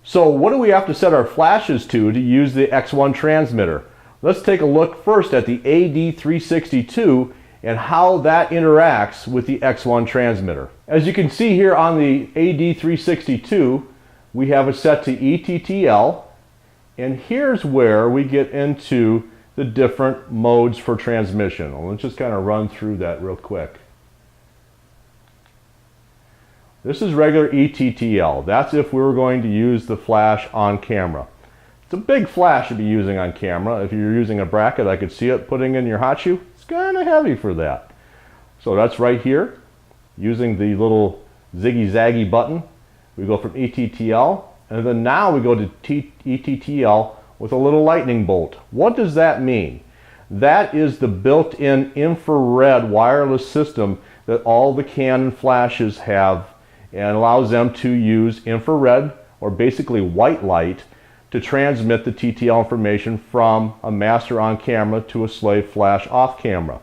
So what do we have to set our flashes to use the X1 transmitter? Let's take a look first at the AD360II and how that interacts with the X1 transmitter. As you can see here on the AD360II, we have it set to ETTL, and here's where we get into the different modes for transmission. Let's just kind of run through that real quick. This is regular ETTL. That's if we were going to use the flash on camera. It's a big flash to be using on camera. If you're using a bracket, I could see it putting in your hot shoe. It's kind of heavy for that. So that's right here. Using the little ziggy-zaggy button, we go from ETTL, and then now we go to ETTL with a little lightning bolt. What does that mean? That is the built-in infrared wireless system that all the Canon flashes have, and allows them to use infrared, or basically white light, to transmit the TTL information from a master on camera to a slave flash off camera.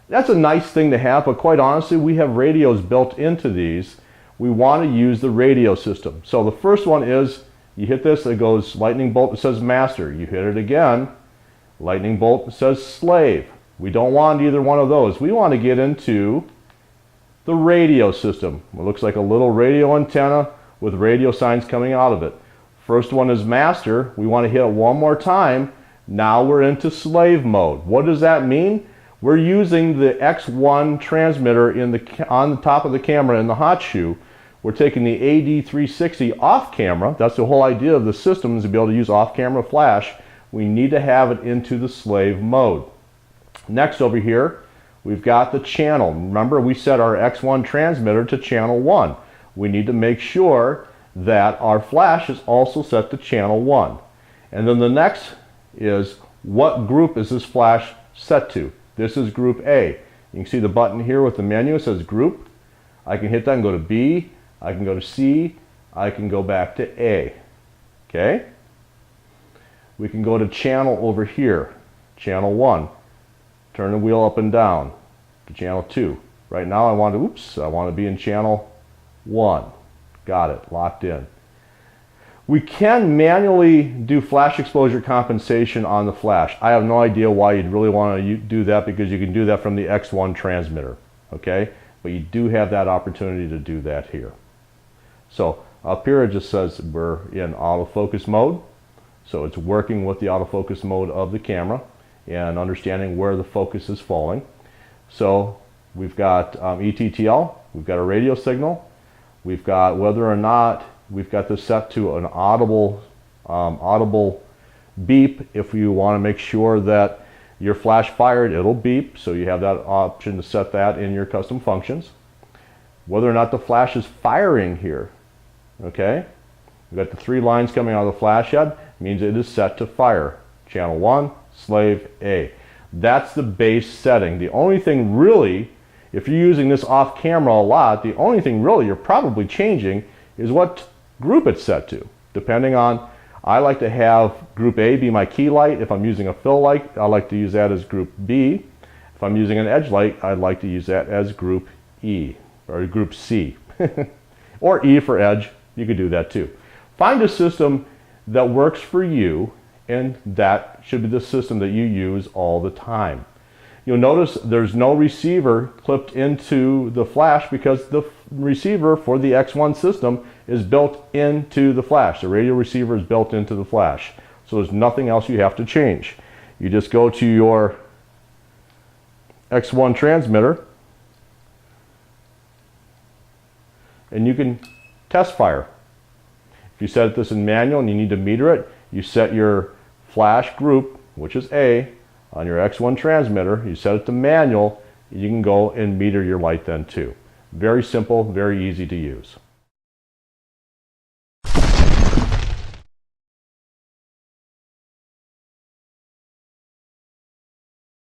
That's a nice thing to have, but quite honestly, we have radios built into these. We want to use the radio system. So the first one is, you hit this, it goes lightning bolt, it says master. You hit it again, lightning bolt, it says slave. We don't want either one of those. We want to get into the radio system. It looks like a little radio antenna with radio signs coming out of it. First one is master. We want to hit it one more time. Now we're into slave mode. What does that mean? We're using the X1 transmitter on the top of the camera in the hot shoe. We're taking the AD360 off camera. That's the whole idea of the system, is to be able to use off camera flash. We need to have it into the slave mode. Next over here, we've got the channel. Remember, we set our X1 transmitter to channel 1. We need to make sure that our flash is also set to channel 1. And then the next is, what group is this flash set to? This is group A. You can see the button here with the menu. It says group. I can hit that and go to B. I can go to C. I can go back to A. Okay? We can go to channel over here. Channel 1. Turn the wheel up and down to channel 2. Right now I want to be in channel 1. Got it, locked in. We can manually do flash exposure compensation on the flash. I have no idea why you'd really want to do that, because you can do that from the X1 transmitter. Okay? But you do have that opportunity to do that here. So up here it just says we're in autofocus mode. So it's working with the autofocus mode of the camera and understanding where the focus is falling. So we've got ETTL, we've got a radio signal, we've got whether or not we've got this set to an audible beep. If you want to make sure that your flash fired, it'll beep, so you have that option to set that in your custom functions. Whether or not the flash is firing here, okay? We've got the 3 lines coming out of the flash head, means it is set to fire. Channel 1, slave A. That's the base setting. The only thing really, if you're using this off camera a lot, the only thing really you're probably changing is what group it's set to. Depending on, I like to have group A be my key light. If I'm using a fill light, I like to use that as group B. If I'm using an edge light, I'd like to use that as group E, or group C. Or E for edge, you could do that too. Find a system that works for you, and that should be the system that you use all the time. You'll notice there's no receiver clipped into the flash, because the receiver for the X1 system is built into the flash. The radio receiver is built into the flash. So there's nothing else you have to change. You just go to your X1 transmitter and you can test fire. If you set this in manual and you need to meter it, you set your flash group, which is A, on your X1 transmitter, you set it to manual, you can go and meter your light then too. Very simple, very easy to use.